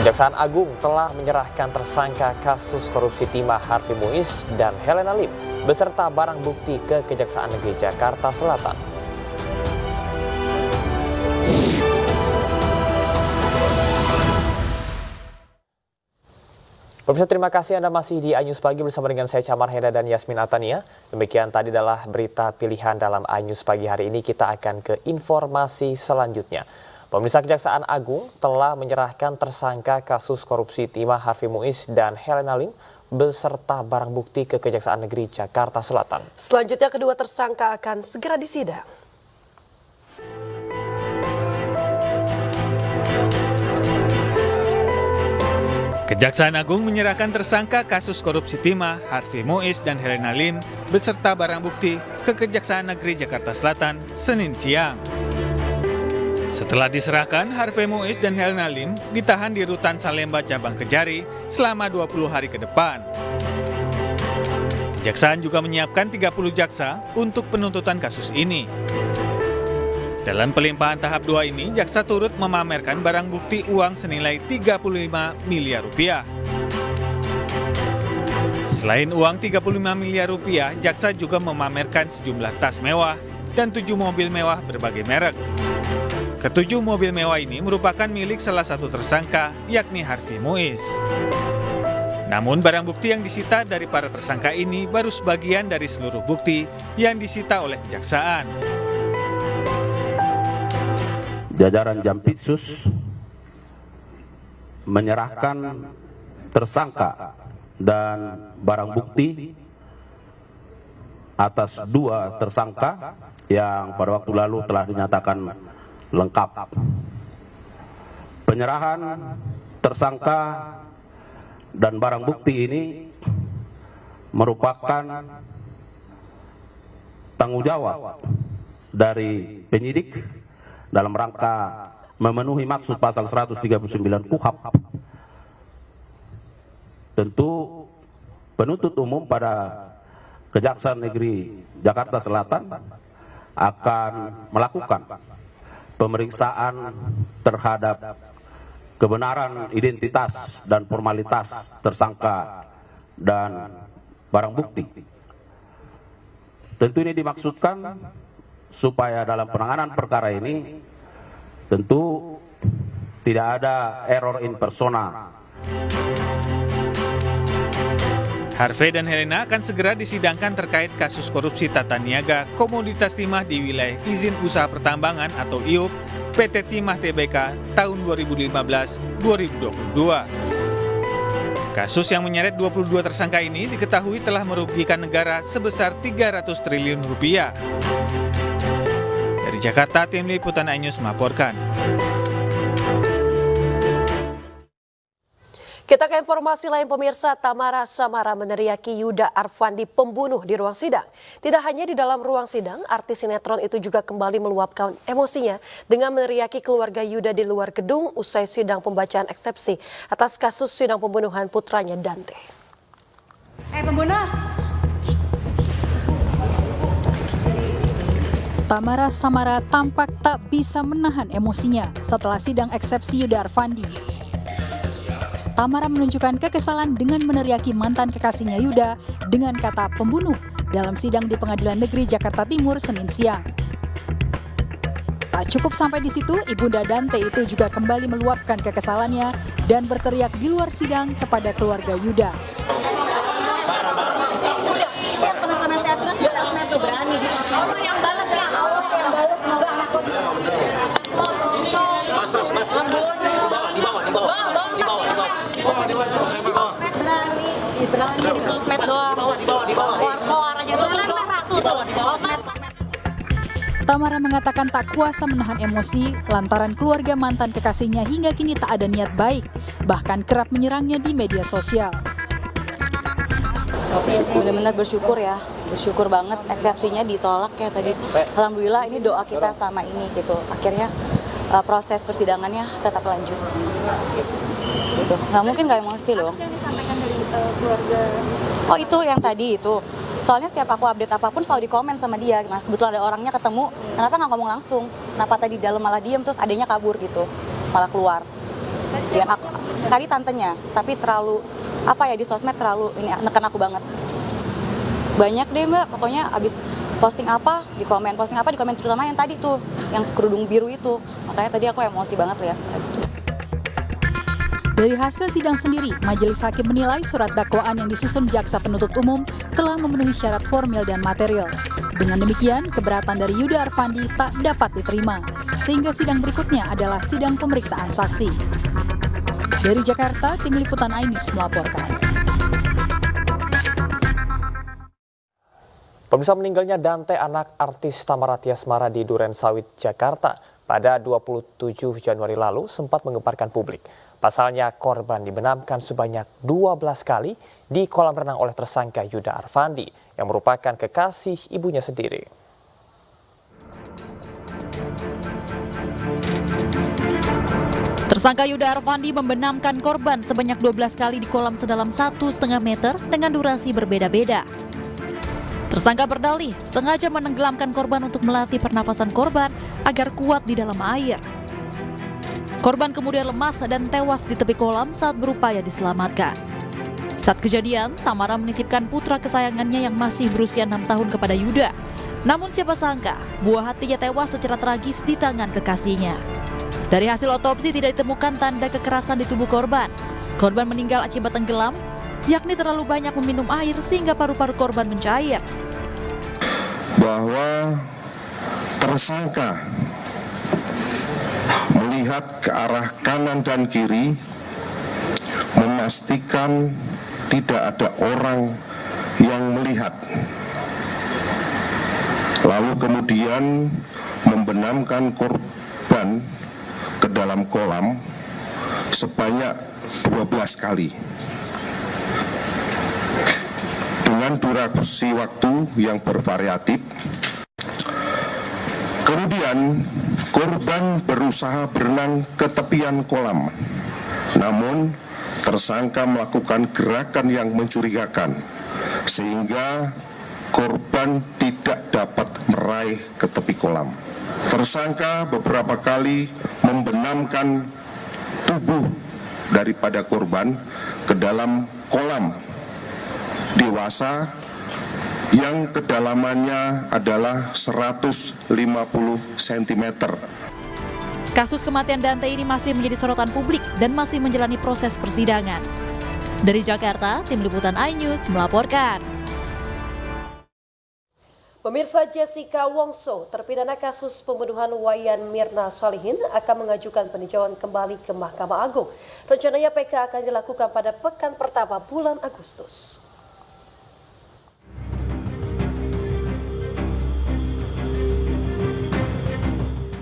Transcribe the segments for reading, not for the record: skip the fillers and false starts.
Kejaksaan Agung telah menyerahkan tersangka kasus korupsi timah Harvey Muiz dan Helena Lim beserta barang bukti ke Kejaksaan Negeri Jakarta Selatan. Pemirsa, terima kasih Anda masih di iNews Pagi bersama dengan saya Camar Heda dan Yasmin Atania. Demikian tadi adalah berita pilihan dalam iNews Pagi hari ini. Kita akan ke informasi selanjutnya. Pemirsa, Kejaksaan Agung telah menyerahkan tersangka kasus korupsi timah Harvey Muiz dan Helena Lim beserta barang bukti ke Kejaksaan Negeri Jakarta Selatan. Selanjutnya kedua tersangka akan segera disidang. Kejaksaan Agung menyerahkan tersangka kasus korupsi timah Harvey Muiz dan Helena Lim beserta barang bukti ke Kejaksaan Negeri Jakarta Selatan Senin siang. Setelah diserahkan, Harvey Muiz dan Helena Lim ditahan di Rutan Salemba Cabang Kejari selama 20 hari ke depan. Kejaksaan juga menyiapkan 30 jaksa untuk penuntutan kasus ini. Dalam pelimpahan tahap 2 ini, jaksa turut memamerkan barang bukti uang senilai 35 miliar rupiah. Selain uang 35 miliar rupiah, jaksa juga memamerkan sejumlah tas mewah dan 7 mobil mewah berbagai merek. Ketujuh mobil mewah ini merupakan milik salah satu tersangka, yakni Harvey Muiz. Namun barang bukti yang disita dari para tersangka ini baru sebagian dari seluruh bukti yang disita oleh kejaksaan. Jajaran Jampitsus menyerahkan tersangka dan barang bukti atas dua tersangka yang pada waktu lalu telah dinyatakan lengkap. Penyerahan tersangka dan barang bukti ini merupakan tanggung jawab dari penyidik dalam rangka memenuhi maksud pasal 139 KUHP. Tentu penuntut umum pada Kejaksaan Negeri Jakarta Selatan akan melakukan pemeriksaan terhadap kebenaran identitas dan formalitas tersangka dan barang bukti. Tentu ini dimaksudkan supaya dalam penanganan perkara ini tentu tidak ada error in persona. Harvey dan Helena akan segera disidangkan terkait kasus korupsi tata niaga komoditas timah di wilayah izin usaha pertambangan atau IUP PT Timah Tbk tahun 2015-2022. Kasus yang menyeret 22 tersangka ini diketahui telah merugikan negara sebesar 300 triliun rupiah. Dari Jakarta, tim liputan iNews melaporkan. Kita ke informasi lain, pemirsa. Tamara Samara meneriaki Yuda Arfandi pembunuh di ruang sidang. Tidak hanya di dalam ruang sidang, artis sinetron itu juga kembali meluapkan emosinya dengan meneriaki keluarga Yuda di luar gedung usai sidang pembacaan eksepsi atas kasus sidang pembunuhan putranya Dante. Pembunuh! Tamara Samara tampak tak bisa menahan emosinya setelah sidang eksepsi Yuda Arfandi. Tamara menunjukkan kekesalan dengan meneriaki mantan kekasihnya Yuda dengan kata pembunuh dalam sidang di Pengadilan Negeri Jakarta Timur Senin siang. Tak cukup sampai di situ, ibunda Dante itu juga kembali meluapkan kekesalannya dan berteriak di luar sidang kepada keluarga Yuda. Teman-teman saya terus di sosmed tuh berani Allah yang balas ya, Allah yang balas, semoga anakku di sosmed doang, koar aja tuh ratu tuh sosmed. Tamara mengatakan tak kuasa menahan emosi lantaran keluarga mantan kekasihnya hingga kini tak ada niat baik, bahkan kerap menyerangnya di media sosial. Benar-benar bersyukur ya, bersyukur banget eksepsinya ditolak ya tadi. Alhamdulillah ini doa kita sama ini gitu. Akhirnya proses persidangannya tetap lanjut. Gitu. Nggak mungkin nggak emosi loh. Apa yang disampaikan dari keluarga? Oh itu yang tadi itu. Soalnya setiap aku update apapun selalu dikomen sama dia. Nah, kebetulan ada orangnya ketemu, kenapa nggak ngomong langsung? Kenapa tadi dalam malah diem terus adanya kabur gitu, malah keluar. Tadi Dan tadi tantenya, tapi terlalu di sosmed terlalu neken aku banget. Banyak deh Mbak, pokoknya abis posting apa di komen, terutama yang tadi tuh, yang kerudung biru itu. Makanya tadi aku emosi banget lihat. Dari hasil sidang sendiri, Majelis Hakim menilai surat dakwaan yang disusun jaksa penuntut umum telah memenuhi syarat formil dan material. Dengan demikian, keberatan dari Yuda Arfandi tak dapat diterima, sehingga sidang berikutnya adalah sidang pemeriksaan saksi. Dari Jakarta, Tim Liputan iNews melaporkan. Pemirsa, meninggalnya Dante, anak artis Tamara Tiasmara di Duren Sawit, Jakarta pada 27 Januari lalu sempat menggemparkan publik. Pasalnya korban dibenamkan sebanyak 12 kali di kolam renang oleh tersangka Yuda Arfandi yang merupakan kekasih ibunya sendiri. Tersangka Yuda Arfandi membenamkan korban sebanyak 12 kali di kolam sedalam 1,5 meter dengan durasi berbeda-beda. Tersangka berdalih sengaja menenggelamkan korban untuk melatih pernafasan korban agar kuat di dalam air. Korban kemudian lemas dan tewas di tepi kolam saat berupaya diselamatkan. Saat kejadian, Tamara menitipkan putra kesayangannya yang masih berusia 6 tahun kepada Yuda. Namun siapa sangka, buah hatinya tewas secara tragis di tangan kekasihnya. Dari hasil otopsi tidak ditemukan tanda kekerasan di tubuh korban. Korban meninggal akibat tenggelam, yakni terlalu banyak meminum air sehingga paru-paru korban mencair. Bahwa tersangka melihat ke arah kanan dan kiri, memastikan tidak ada orang yang melihat. Lalu kemudian membenamkan korban ke dalam kolam sebanyak 12 kali. Dengan durasi waktu yang bervariatif. Kemudian korban berusaha berenang ke tepian kolam. Namun tersangka melakukan gerakan yang mencurigakan sehingga korban tidak dapat meraih ke tepi kolam. Tersangka beberapa kali membenamkan tubuh daripada korban ke dalam kolam dewasa yang kedalamannya adalah 150 cm. Kasus kematian Dante ini masih menjadi sorotan publik dan masih menjalani proses persidangan. Dari Jakarta, Tim Liputan iNews melaporkan. Pemirsa, Jessica Wongso, terpidana kasus pembunuhan Wayan Mirna Salihin, akan mengajukan peninjauan kembali ke Mahkamah Agung. Rencananya PK akan dilakukan pada pekan pertama bulan Agustus.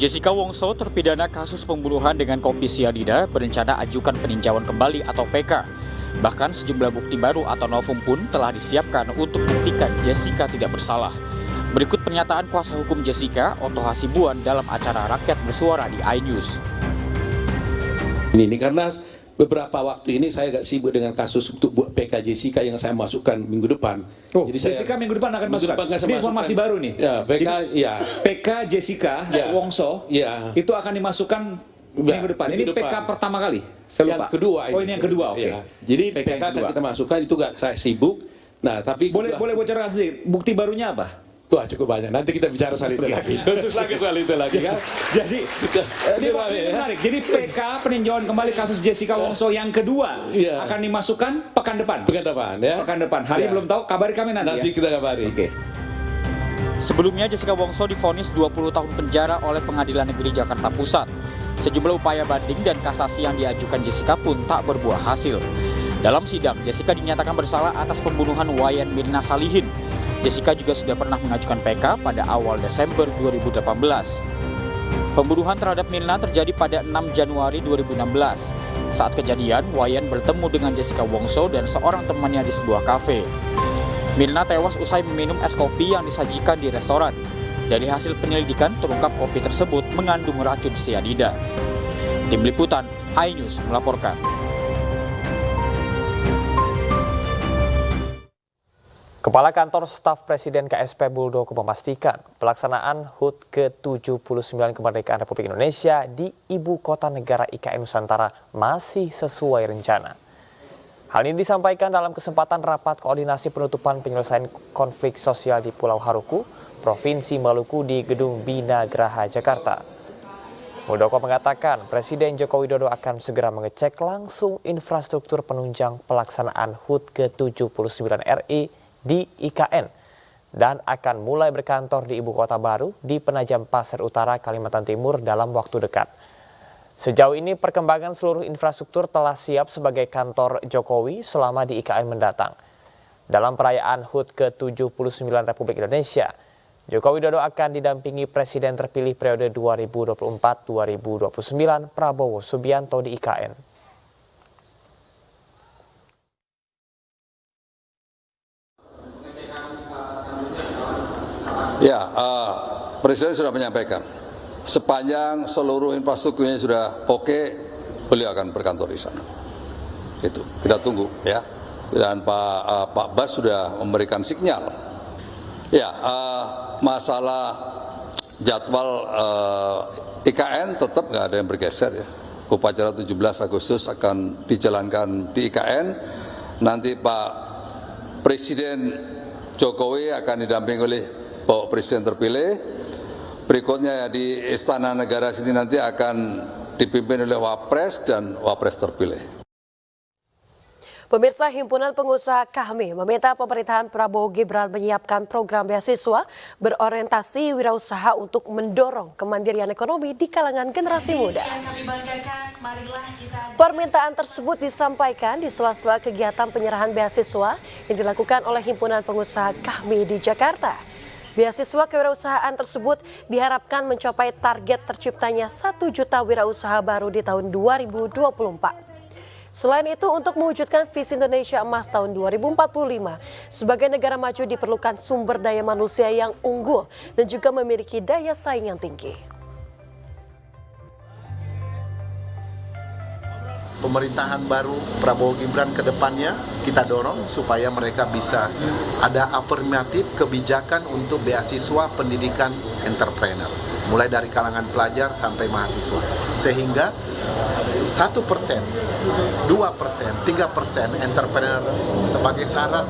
Jessica Wongso, terpidana kasus pembunuhan dengan kopi sianida, berencana ajukan peninjauan kembali atau PK. Bahkan sejumlah bukti baru atau novum pun telah disiapkan untuk buktikan Jessica tidak bersalah. Berikut pernyataan kuasa hukum Jessica, Otto Hasibuan, dalam acara Rakyat Bersuara di iNews. Ini karena beberapa waktu ini saya agak sibuk dengan kasus untuk buat PK Jessica yang saya masukkan minggu depan. Oh, jadi Jessica minggu depan akan masukkan. Ini informasi baru nih. Ya, PK, ya. PK Jessica Wongso, ya, itu akan dimasukkan minggu depan. Ini PK pertama kali. Saya lupa. Yang kedua. Oh, ini yang kedua. Oke. Ya. Jadi PK akan kita masukkan itu gak saya sibuk. Nah, tapi boleh bocorkan sedikit. Bukti barunya apa? Wah, cukup banyak. Nanti kita bicara soal itu lagi. Khusus lagi soal itu lagi kan. Jadi ini menarik. Jadi PK peninjauan kembali kasus Jessica Wongso yang kedua akan dimasukkan pekan depan. Pekan depan ya. Pekan depan. Hari belum tahu, kabari kami nanti. Nanti kita kabari. Oke. Sebelumnya Jessica Wongso divonis 20 tahun penjara oleh Pengadilan Negeri Jakarta Pusat. Sejumlah upaya banding dan kasasi yang diajukan Jessica pun tak berbuah hasil. Dalam sidang, Jessica dinyatakan bersalah atas pembunuhan Wayan Mirna Salihin. Jessica juga sudah pernah mengajukan PK pada awal Desember 2018. Pembunuhan terhadap Mirna terjadi pada 6 Januari 2016. Saat kejadian, Wayan bertemu dengan Jessica Wongso dan seorang temannya di sebuah kafe. Mirna tewas usai meminum es kopi yang disajikan di restoran. Dari hasil penyelidikan, terungkap kopi tersebut mengandung racun sianida. Tim Liputan iNews melaporkan. Kepala Kantor Staf Presiden KSP Muldoko memastikan pelaksanaan HUT ke-79 Kemerdekaan Republik Indonesia di Ibu Kota Negara IKN Nusantara masih sesuai rencana. Hal ini disampaikan dalam kesempatan rapat koordinasi penutupan penyelesaian konflik sosial di Pulau Haruku, Provinsi Maluku di Gedung Bina Graha, Jakarta. Muldoko mengatakan Presiden Joko Widodo akan segera mengecek langsung infrastruktur penunjang pelaksanaan HUT ke-79 RI di IKN dan akan mulai berkantor di ibu kota baru di Penajam Pasir Utara, Kalimantan Timur dalam waktu dekat. Sejauh ini perkembangan seluruh infrastruktur telah siap sebagai kantor Jokowi selama di IKN mendatang. Dalam perayaan HUT ke-79 Republik Indonesia, Joko Widodo akan didampingi Presiden terpilih periode 2024-2029 Prabowo Subianto di IKN. Ya, Presiden sudah menyampaikan, sepanjang seluruh infrastrukturnya sudah oke, beliau akan berkantor di sana. Itu kita tunggu ya. Dan Pak Bas sudah memberikan sinyal. Ya, masalah jadwal IKN tetap nggak ada yang bergeser ya. Upacara 17 Agustus akan dijalankan di IKN. Nanti Pak Presiden Jokowi akan didampingi oleh Bapak Presiden terpilih. Berikutnya di Istana Negara sini nanti akan dipimpin oleh Wapres dan Wapres terpilih. Pemirsa, Himpunan Pengusaha KHMI meminta pemerintahan Prabowo Gibran menyiapkan program beasiswa berorientasi wirausaha untuk mendorong kemandirian ekonomi di kalangan generasi muda. Permintaan tersebut disampaikan di sela-sela kegiatan penyerahan beasiswa yang dilakukan oleh Himpunan Pengusaha KHMI di Jakarta. Beasiswa kewirausahaan tersebut diharapkan mencapai target terciptanya 1 juta wirausaha baru di tahun 2024. Selain itu, untuk mewujudkan visi Indonesia Emas tahun 2045, sebagai negara maju diperlukan sumber daya manusia yang unggul dan juga memiliki daya saing yang tinggi. Pemerintahan baru Prabowo Gibran ke depannya kita dorong supaya mereka bisa ada afirmatif kebijakan untuk beasiswa pendidikan entrepreneur, mulai dari kalangan pelajar sampai mahasiswa, sehingga 1%, 2%, 3% entrepreneur sebagai syarat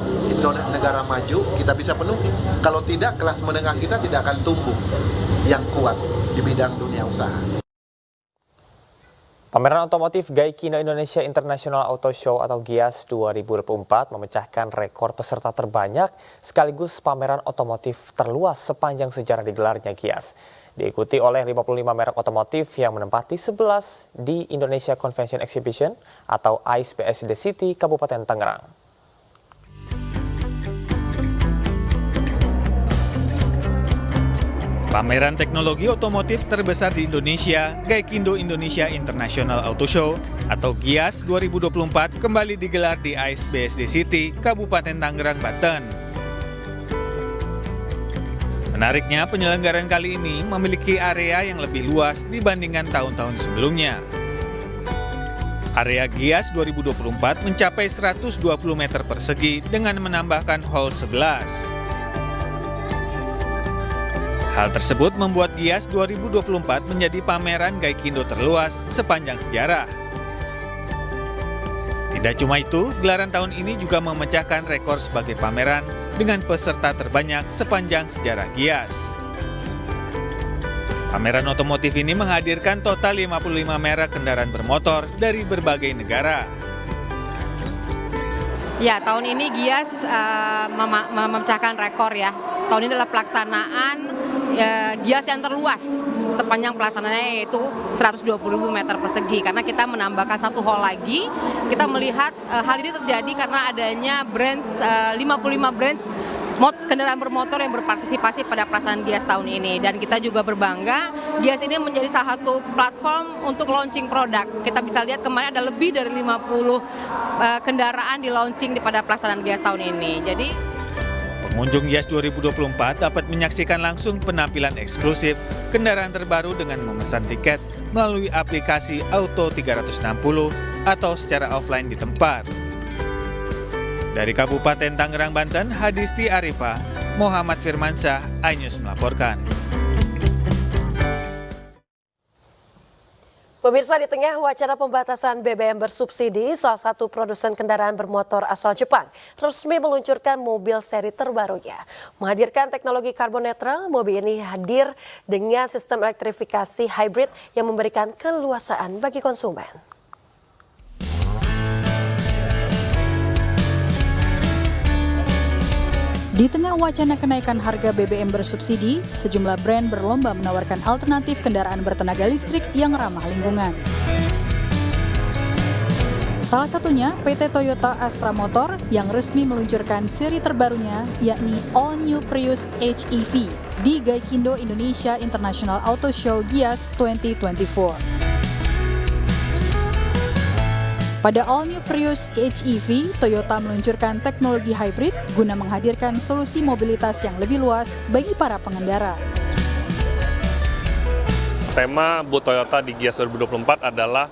negara maju kita bisa penuhi. Kalau tidak, kelas menengah kita tidak akan tumbuh yang kuat di bidang dunia usaha. Pameran otomotif Gaikindo Indonesia International Auto Show atau GIAS 2024 memecahkan rekor peserta terbanyak sekaligus pameran otomotif terluas sepanjang sejarah digelarnya GIAS. Diikuti oleh 55 merek otomotif yang menempati 11 di Indonesia Convention Exhibition atau ICE PSD City, Kabupaten Tangerang. Pameran teknologi otomotif terbesar di Indonesia, Gaikindo Indonesia International Auto Show atau GIAS 2024 kembali digelar di ICE PSD City, Kabupaten Tangerang, Banten. Menariknya, penyelenggaraan kali ini memiliki area yang lebih luas dibandingkan tahun-tahun sebelumnya. Area GIAS 2024 mencapai 120 meter persegi dengan menambahkan hall 11. Hal tersebut membuat GIAS 2024 menjadi pameran Gaikindo terluas sepanjang sejarah. Tidak cuma itu, gelaran tahun ini juga memecahkan rekor sebagai pameran dengan peserta terbanyak sepanjang sejarah GIAS. Pameran otomotif ini menghadirkan total 55 merek kendaraan bermotor dari berbagai negara. Ya, tahun ini GIAS memecahkan rekor ya. Tahun ini adalah pelaksanaan GIAS yang terluas sepanjang pelaksanaannya, yaitu 120.000 meter persegi, karena kita menambahkan satu hall lagi. Kita melihat hal ini terjadi karena adanya 55 brands kendaraan bermotor yang berpartisipasi pada pelaksanaan GIAS tahun ini, dan kita juga berbangga GIAS ini menjadi salah satu platform untuk launching produk. Kita bisa lihat kemarin ada lebih dari 50 kendaraan di launching pada pelaksanaan GIAS tahun ini. Jadi pengunjung GIAS 2024 dapat menyaksikan langsung penampilan eksklusif kendaraan terbaru dengan memesan tiket melalui aplikasi Auto 360 atau secara offline di tempat. Dari Kabupaten Tangerang, Banten, Hadisti Arifah, Muhammad Firmansyah, iNews melaporkan. Pemirsa, di tengah wacana pembatasan BBM bersubsidi, salah satu produsen kendaraan bermotor asal Jepang resmi meluncurkan mobil seri terbarunya. Menghadirkan teknologi karbon netral, mobil ini hadir dengan sistem elektrifikasi hybrid yang memberikan keleluasaan bagi konsumen. Di tengah wacana kenaikan harga BBM bersubsidi, sejumlah brand berlomba menawarkan alternatif kendaraan bertenaga listrik yang ramah lingkungan. Salah satunya PT Toyota Astra Motor yang resmi meluncurkan seri terbarunya, yakni All New Prius HEV di Gaikindo Indonesia International Auto Show Gias 2024. Pada All New Prius HEV, Toyota meluncurkan teknologi hybrid guna menghadirkan solusi mobilitas yang lebih luas bagi para pengendara. Tema booth Toyota di Gias 2024 adalah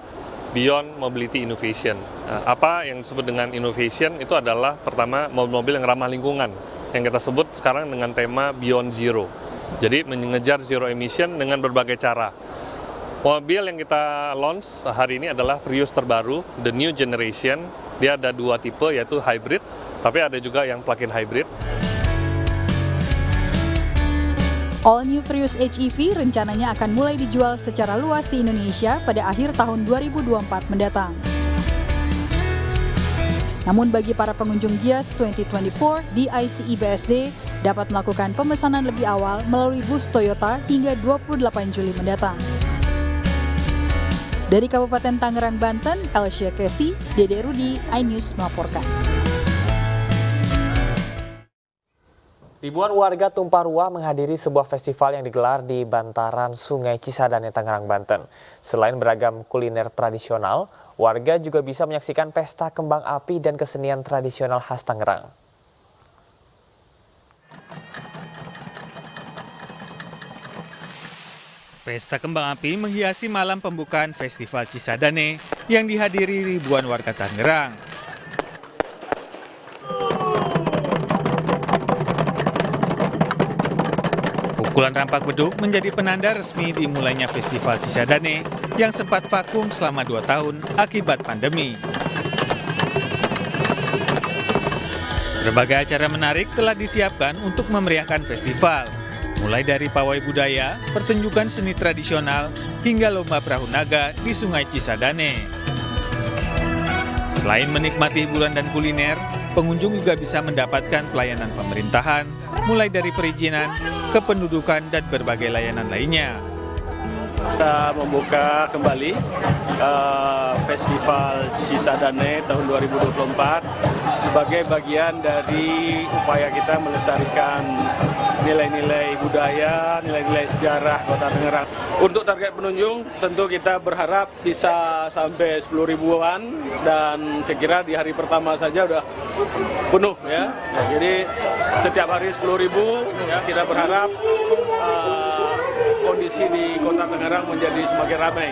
Beyond Mobility Innovation. Apa yang disebut dengan innovation itu adalah pertama mobil-mobil yang ramah lingkungan, yang kita sebut sekarang dengan tema Beyond Zero. Jadi mengejar zero emission dengan berbagai cara. Mobil yang kita launch hari ini adalah Prius terbaru, the new generation. Dia ada dua tipe, yaitu hybrid, tapi ada juga yang plug-in hybrid. All New Prius HEV rencananya akan mulai dijual secara luas di Indonesia pada akhir tahun 2024 mendatang. Namun bagi para pengunjung Gias 2024 di ICE BSD dapat melakukan pemesanan lebih awal melalui bus Toyota hingga 28 Juli mendatang. Dari Kabupaten Tangerang, Banten, Elsia Kesi, Dede Rudi, iNews melaporkan. Ribuan warga tumpah ruah menghadiri sebuah festival yang digelar di bantaran Sungai Cisadane, Tangerang, Banten. Selain beragam kuliner tradisional, warga juga bisa menyaksikan pesta kembang api dan kesenian tradisional khas Tangerang. Pesta kembang api menghiasi malam pembukaan Festival Cisadane yang dihadiri ribuan warga Tangerang. Pukulan rampak beduk menjadi penanda resmi dimulainya Festival Cisadane yang sempat vakum selama 2 tahun akibat pandemi. Berbagai acara menarik telah disiapkan untuk memeriahkan festival. Mulai dari pawai budaya, pertunjukan seni tradisional, hingga lomba perahu naga di Sungai Cisadane. Selain menikmati hiburan dan kuliner, pengunjung juga bisa mendapatkan pelayanan pemerintahan, mulai dari perizinan, kependudukan, dan berbagai layanan lainnya. Bisa membuka kembali Festival Cisadane tahun 2024 sebagai bagian dari upaya kita melestarikan nilai-nilai budaya, nilai-nilai sejarah Kota Tangerang. Untuk target pengunjung tentu kita berharap bisa sampai 10 ribuan dan saya kira di hari pertama saja udah penuh ya. Nah, jadi setiap hari 10 ribu ya, kita berharap kondisi di Kota Tangerang menjadi semakin ramai.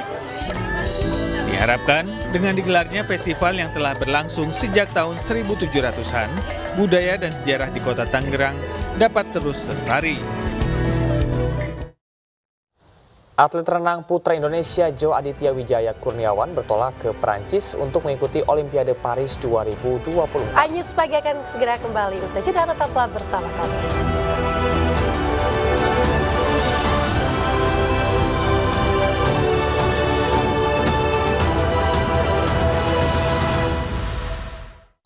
Diharapkan dengan digelarnya festival yang telah berlangsung sejak tahun 1700-an, budaya dan sejarah di Kota Tangerang dapat terus lestari. Atlet renang putra Indonesia Jo Aditya Wijaya Kurniawan bertolak ke Perancis untuk mengikuti Olimpiade Paris 2024. iNews Pagi akan segera kembali. Usai jeda tetaplah bersama kami.